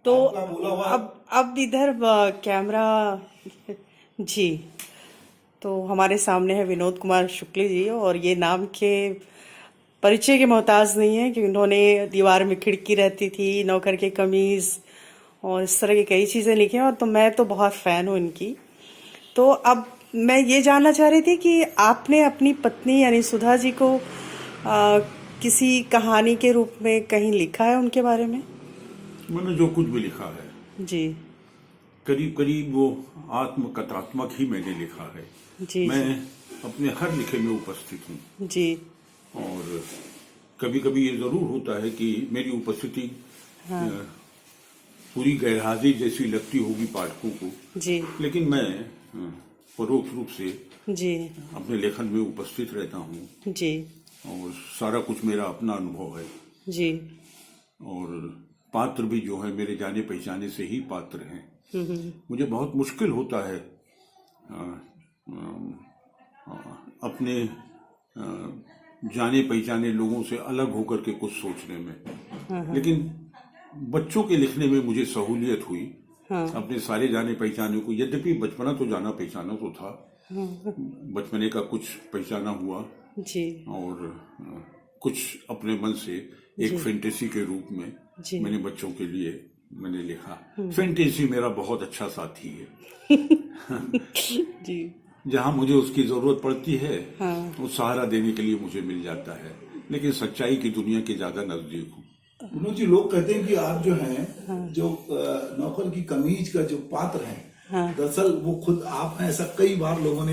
तो आपका बोला हुआ अब इधर कैमरा जी। तो हमारे सामने है विनोद कुमार शुक्ल जी, और ये नाम के परिचय के मोहताज नहीं है कि उन्होंने दीवार में खिड़की रहती थी, नौकर की कमीज और इस तरह की कई चीजें लिखी हैं, और तो मैं तो बहुत फैन हूँ इनकी। तो अब मैं ये जानना चाह रही थी कि आपने अपनी पत्नी यानी सुधा जी को किसी कहानी के रूप में कहीं लिखा है उनके बारे में? मैंने जो कुछ भी लिखा है जी करीब करीब वो आत्मकथात्मक ही मैंने लिखा है। जी मैं जी अपने हर लिखे में उपस्थित हूँ, जी। और कभी कभी ये जरूर होता है कि मेरी उपस्थिति हाँ पूरी गैरहाजिर जैसी लगती होगी पाठकों को, जी लेकिन मैं परोक्ष रूप से जी अपने लेखन में उपस्थित रहता हूँ, जी और सारा कुछ मेरा अपना अनुभव है। जी। और पात्र भी जो है मेरे जाने पहचाने से ही पात्र हैं। मुझे बहुत मुश्किल होता है आ, आ, अपने जाने पहचाने लोगों से अलग होकर के कुछ सोचने में, लेकिन बच्चों के लिखने में मुझे सहूलियत हुई। अपने सारे जाने पहचाने को, यद्यपि बचपना तो जाना पहचाना तो था, बचपने का कुछ पहचाना हुआ, जी और कुछ अपने मन से एक फैंटेसी के रूप में जी मैंने बच्चों के लिए मैंने लिखा। फैंटेसी मेरा बहुत अच्छा साथी है। जी। जहां मुझे उसकी जरूरत पड़ती है हाँ वो सहारा देने के लिए मुझे मिल जाता है, लेकिन सच्चाई की दुनिया के ज्यादा नजदीक हूँ। विनोद जी, लोग कहते हैं कि आप जो हैं जो नौकर की कमीज का जो पात्र है, दरअसल वो खुद आप हैं। ऐसा कई बार हम लोगों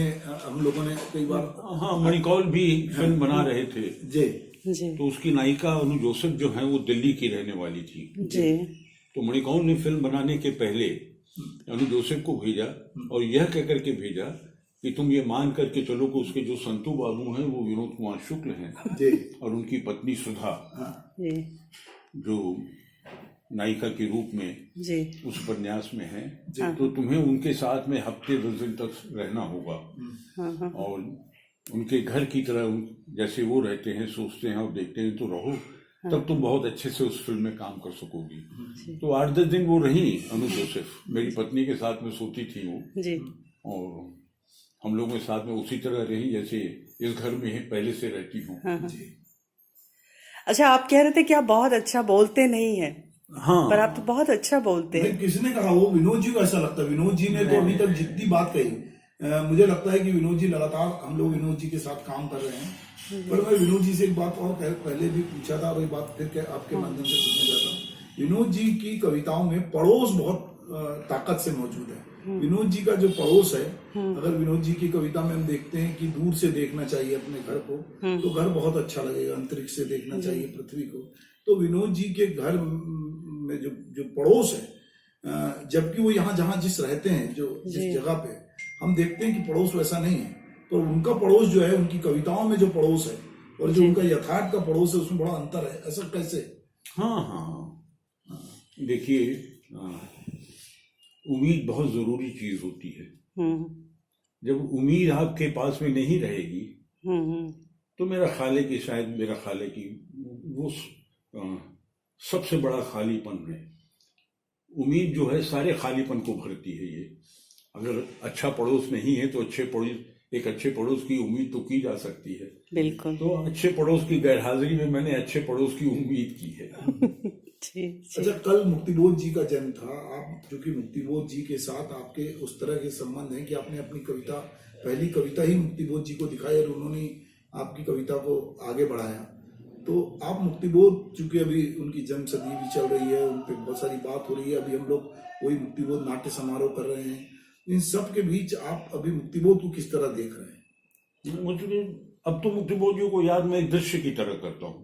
ने कई बार हाँ, मणिकौल भी फिल्म बना रहे थे, जी जी तो उसकी नायिका अनु जोसेफ जो है वो दिल्ली की रहने वाली थी। जी तो मणिकौल ने फिल्म बनाने के पहले अनु जोसेफ को भेजा, और यह कहकर के भेजा कि तुम ये मान करके चलो कि उसके जो संतू बाबू हैं वो विनोद कुमार शुक्ल हैं, जी और उनकी पत्नी सुधा जी जो नायिका के रूप में जी उस उपन्यास में है, तो तुम्हें उनके साथ में हफ्ते 10 दिन तक रहना होगा, और उनके घर की तरह जैसे वो रहते हैं, सोचते हैं और देखते हैं, तो रहो, तब तुम बहुत अच्छे से उस फिल्म में काम कर सकोगी। तो 8-10 दिन वो रही अनु जोसेफ, मेरी पत्नी के साथ में सोती थी वो, जी और हम लोगों के साथ में उसी तरह रही जैसे इस घर में ही पहले से रहती हूँ। अच्छा, आप कह रहे थे कि आप बहुत अच्छा बोलते नहीं हैं, हाँ, पर आप तो बहुत अच्छा बोलते हैं। किसने कहा? वो विनोद जी को ऐसा लगता है। विनोद जी ने तो अभी तक जितनी बात कही, मुझे लगता है कि विनोद जी लगातार, हम लोग विनोद जी के साथ काम कर रहे हैं। पर मैं विनोद जी से एक बात और पहले भी पूछा था, और एक बात फिर आपके माध्यम से पूछना चाहता हूँ। विनोद जी की कविताओं में पड़ोस बहुत ताकत से मौजूद है। विनोद जी का जो पड़ोस है, अगर विनोद जी की कविता में हम देखते हैं कि दूर से देखना चाहिए अपने घर को, तो घर बहुत अच्छा लगेगा, अंतरिक्ष से देखना चाहिए पृथ्वी को। तो विनोद जी के घर में जो पड़ोस है, जबकि वो यहाँ जहाँ रहते हैं, जिस जगह पे, हम देखते हैं कि पड़ोस वैसा नहीं है। तो उनका पड़ोस जो है, उनकी कविताओं में जो पड़ोस है और जो उनका यथार्थ का पड़ोस है, उसमें बड़ा अंतर है। ऐसा कैसे? हाँ, देखिए, उम्मीद बहुत जरूरी चीज होती है। जब उम्मीद आपके पास में नहीं रहेगी, तो मेरा ख्याल है कि वो सबसे बड़ा खालीपन है। उम्मीद जो है सारे खालीपन को भरती है। ये अगर अच्छा पड़ोस नहीं है तो एक अच्छे पड़ोस की उम्मीद तो की जा सकती है। बिल्कुल। तो अच्छे पड़ोस की गैरहाजिरी में मैंने अच्छे पड़ोस की उम्मीद की है। जी। अच्छा, कल मुक्तिबोध जी का जन्म था। आप चूंकि मुक्तिबोध जी के साथ आपके उस तरह के संबंध हैं कि आपने अपनी पहली कविता ही मुक्तिबोध जी को दिखाई, और उन्होंने आपकी कविता को आगे बढ़ाया। तो आप मुक्तिबोध, चूंकि अभी उनकी जन्म सदी भी चल रही है, उन पर बहुत सारी बात हो रही है, अभी हम लोग वही मुक्तिबोध नाट्य समारोह कर रहे हैं, इन सब के बीच आप अभी मुक्तिबोध को किस तरह देख रहे हैं? मुझे अब तो मुक्तिबोध जी को याद मैं एक दृश्य की तरह करता हूँ,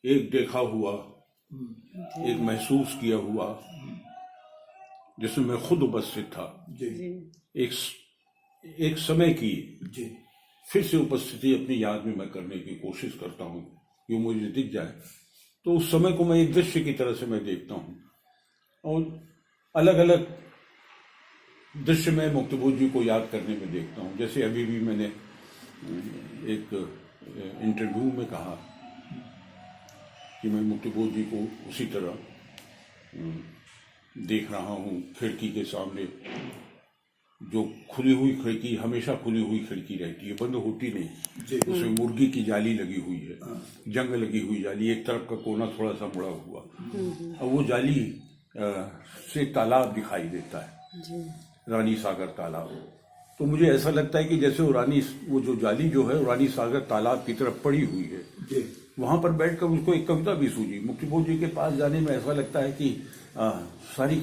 एक देखा हुआ, एक महसूस किया हुआ, जिसमें मैं खुद उपस्थित था। एक समय की फिर से उपस्थिति अपनी याद में मैं करने की कोशिश करता हूँ कि मुझे दिख जाए। तो उस समय को मैं एक दृश्य की तरह से मैं देखता हूँ, और अलग अलग दृश्य में मुक्तिबोध जी को याद करने में देखता हूँ। जैसे अभी भी मैंने एक इंटरव्यू में कहा कि मैं मुक्तिबोध जी को उसी तरह देख रहा हूँ। खिड़की के सामने जो खुली हुई खिड़की, हमेशा खुली हुई खिड़की रहती है, बंद होती नहीं। उसमें मुर्गी की जाली लगी हुई है, जंग लगी हुई जाली, एक तरफ का कोना थोड़ा सा मुड़ा हुआ। अब वो जाली से तालाब दिखाई देता है, रानी सागर तालाब। तो मुझे ऐसा लगता है कि जैसे वो जो जाली जो है रानी सागर तालाब की तरफ पड़ी हुई है। वहां पर बैठकर उसको एक कविता भी सूझी। मुक्तिबोध जी के पास जाने में ऐसा लगता है कि सारी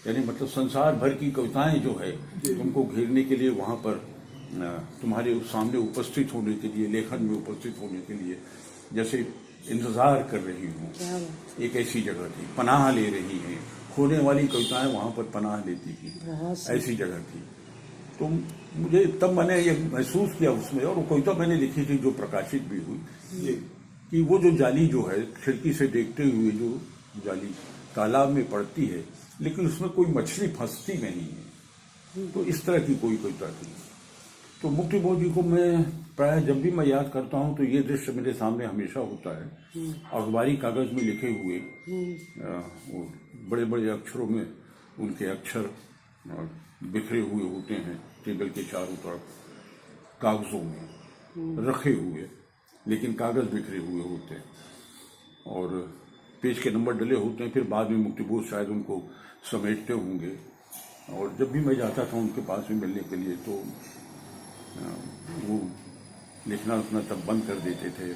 यानी मतलब संसार भर की कविताएं जो है तुमको घेरने के लिए वहां पर तुम्हारे सामने उपस्थित होने के लिए, लेखन में उपस्थित होने के लिए जैसे इंतजार कर रही हूँ। एक ऐसी जगह थी, पनाह ले रही है, खोने वाली कविताएं वहां पर पनाह लेती थी, ऐसी जगह थी। तो मुझे तब मैंने ये महसूस किया उसमें, और वो कविता मैंने लिखी थी जो प्रकाशित भी हुई, कि वो जो जाली जो है खिड़की से देखते हुए जो जाली तालाब में पड़ती है, लेकिन उसमें कोई मछली फंसती नहीं है। तो इस तरह की कोई कविता थी। तो मुक्तिबोध जी को मैं प्राय जब भी मैं याद करता हूँ तो ये दृश्य मेरे सामने हमेशा होता है। अखबारी कागज में लिखे हुए वो बड़े बड़े अक्षरों में उनके अक्षर बिखरे हुए होते हैं टेबल के चारों तरफ, कागजों में रखे हुए, लेकिन कागज बिखरे हुए होते हैं और पेज के नंबर डले होते हैं। फिर बाद में मुक्तिबोध शायद उनको समेटते होंगे। और जब भी मैं जाता था उनके पास में मिलने के लिए तो वो लिखना उतना तब बंद कर देते थे।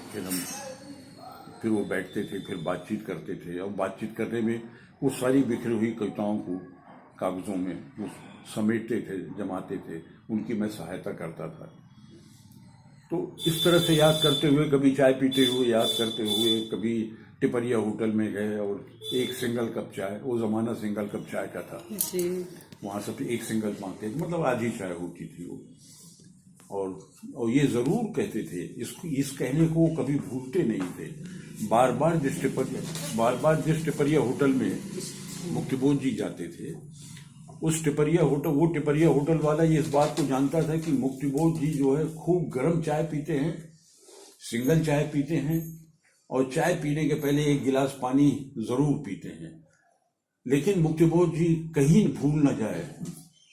फिर वो बैठते थे, फिर बातचीत करते थे, और बातचीत करने में वो सारी बिखरी हुई कविताओं को कागजों में वो समेटते थे, जमाते थे, उनकी मैं सहायता करता था। तो इस तरह से याद करते हुए, कभी चाय पीते हुए याद करते हुए, कभी टिपरिया होटल में गए और एक सिंगल कप चाय, वो जमाना सिंगल कप चाय का था जी, वहां सब एक सिंगल मांगते, मतलब आधी चाय होती थी वो। और ये जरूर कहते थे, इस कहने को कभी भूलते नहीं थे। बार बार जिस टिपरिया होटल में मुक्तिबोध जी जाते थे, वो टिपरिया होटल वाला ये इस बात को जानता था कि मुक्तिबोध जी जो है खूब गर्म चाय पीते हैं, सिंगल चाय पीते हैं, और चाय पीने के पहले एक गिलास पानी जरूर पीते हैं। लेकिन मुक्तिबोध जी कहीं भूल न जाए,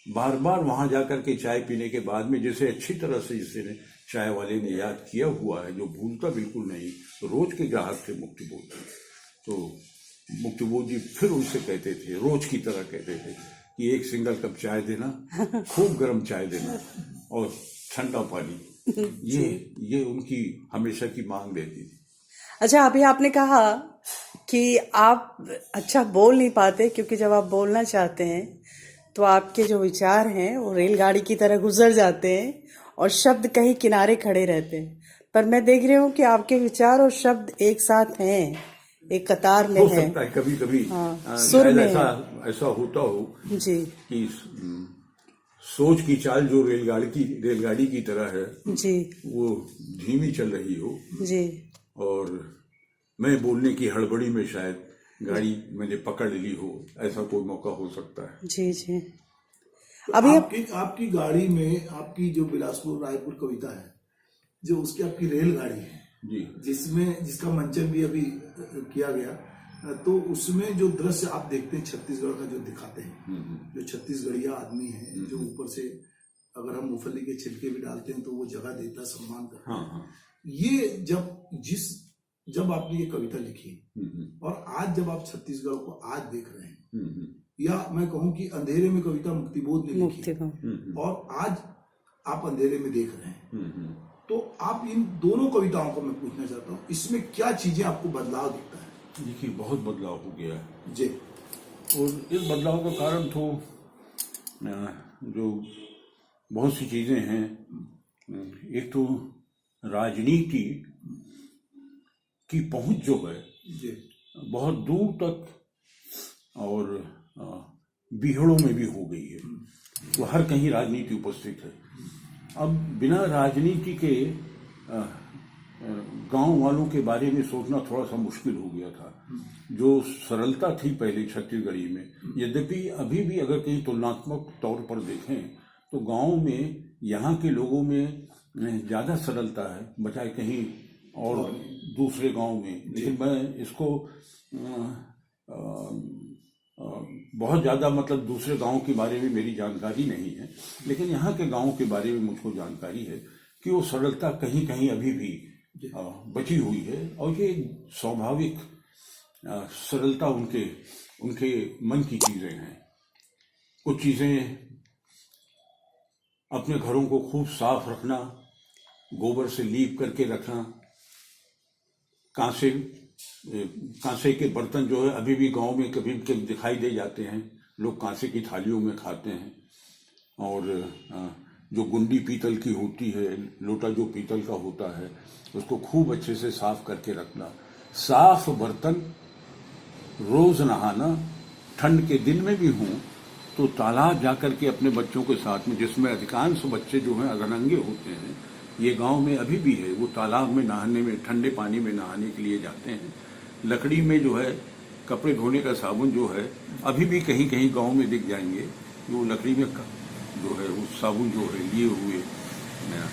बार बार वहां जाकर के चाय पीने के बाद में जैसे अच्छी तरह से जिसे चाय वाले ने याद किया हुआ है, जो भूलता बिल्कुल नहीं, रोज के ग्राहक थे मुक्तिबोध जी। तो मुक्तिबोध जी फिर उनसे कहते थे, रोज की तरह कहते थे कि एक सिंगल कप चाय देना, खूब गर्म चाय देना और ठंडा पानी। ये उनकी हमेशा की मांग रहती थी। अच्छा, अभी आपने कहा कि आप अच्छा बोल नहीं पाते, क्योंकि जब आप बोलना चाहते हैं तो आपके जो विचार हैं वो रेलगाड़ी की तरह गुजर जाते हैं और शब्द कहीं किनारे खड़े रहते हैं। पर मैं देख रही हूँ कि आपके विचार और शब्द एक साथ हैं, एक कतार में हो है। सकता है कभी कभी सुर में ऐसा होता हो जी, कि सोच की चाल जो रेलगाड़ी की तरह है जी, वो धीमी चल रही हो जी, और मैं बोलने की हड़बड़ी में शायद गाड़ी मैंने पकड़ ली हो, ऐसा कोई मौका हो सकता है। जी जी। अभी आपकी गाड़ी में आपकी जो बिलासपुर रायपुर कविता है, जो उसकी आपकी रेलगाड़ी है जी, जिसका मंचन भी अभी किया गया, तो उसमें जो दृश्य आप देखते हैं छत्तीसगढ़ का जो दिखाते हैं, जो छत्तीसगढ़िया आदमी है जो ऊपर से अगर हम मूंगफली के छिलके भी डालते हैं तो वो जगह देता, सम्मान करता। हाँ। ये जब आपने ये कविता लिखी और आज जब आप छत्तीसगढ़ को आज देख रहे हैं, या मैं कहूं कि अंधेरे में कविता मुक्तिबोध ने लिखी और आज आप अंधेरे में देख रहे हैं, तो आप इन दोनों कविताओं को मैं पूछना चाहता हूं, इसमें क्या चीजें आपको बदलाव दिखता है? देखिए, बहुत बदलाव हो गया है जी, और इस बदलाव का कारण तो जो बहुत सी चीजें हैं। एक तो राजनीति की पहुंच जो है बहुत दूर तक और बीहड़ों में भी हो गई है, तो हर कहीं राजनीति उपस्थित है। अब बिना राजनीति के गांव वालों के बारे में सोचना थोड़ा सा मुश्किल हो गया था। जो सरलता थी पहले छत्तीसगढ़ी में, यद्यपि अभी भी अगर कहीं तुलनात्मक तौर पर देखें तो गांव में यहाँ के लोगों में ज्यादा सरलता है बजाय कहीं और दूसरे गांव में, लेकिन मैं इसको बहुत ज़्यादा मतलब दूसरे गांव के बारे में मेरी जानकारी नहीं है, लेकिन यहाँ के गांव के बारे में मुझको जानकारी है कि वो सरलता कहीं कहीं अभी भी बची हुई है, और ये स्वाभाविक सरलता उनके मन की चीज़ें हैं। कुछ चीज़ें अपने घरों को खूब साफ रखना, गोबर से लीप करके रखना, कांसे के बर्तन जो है अभी भी गांव में कभी कभी दिखाई दे जाते हैं, लोग कांसे की थालियों में खाते हैं। और जो गुंडी पीतल की होती है, लोटा जो पीतल का होता है, उसको खूब अच्छे से साफ करके रखना। साफ बर्तन, रोज नहाना, ठंड के दिन में भी हूँ तो तालाब जाकर के अपने बच्चों के साथ में, जिसमें अधिकांश बच्चे जो हैं अगनंगे होते हैं, ये गांव में अभी भी है, वो तालाब में नहाने में, ठंडे पानी में नहाने के लिए जाते हैं। लकड़ी में जो है कपड़े धोने का साबुन जो है अभी भी कहीं कहीं गांव में दिख जाएंगे, जो लकड़ी में जो है वो साबुन जो है लिए हुए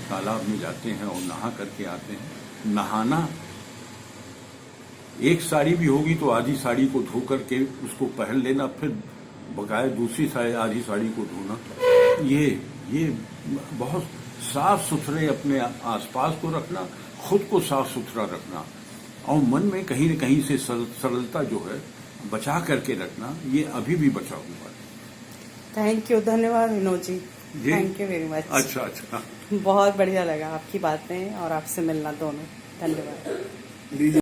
तालाब में जाते हैं और नहा करके आते हैं। नहाना, एक साड़ी भी होगी तो आधी साड़ी को धो करके उसको पहन लेना, फिर बकाया दूसरी आधी साड़ी को धोना। ये बहुत साफ सुथरे अपने आसपास को रखना, खुद को साफ सुथरा रखना, और मन में कहीं न कहीं से सरलता जो है बचा करके रखना, ये अभी भी बचा हुआ है। थैंक यू, धन्यवाद Vinod ji, thank you very much. अच्छा बहुत बढ़िया लगा आपकी बातें और आपसे मिलना दोनों। धन्यवाद।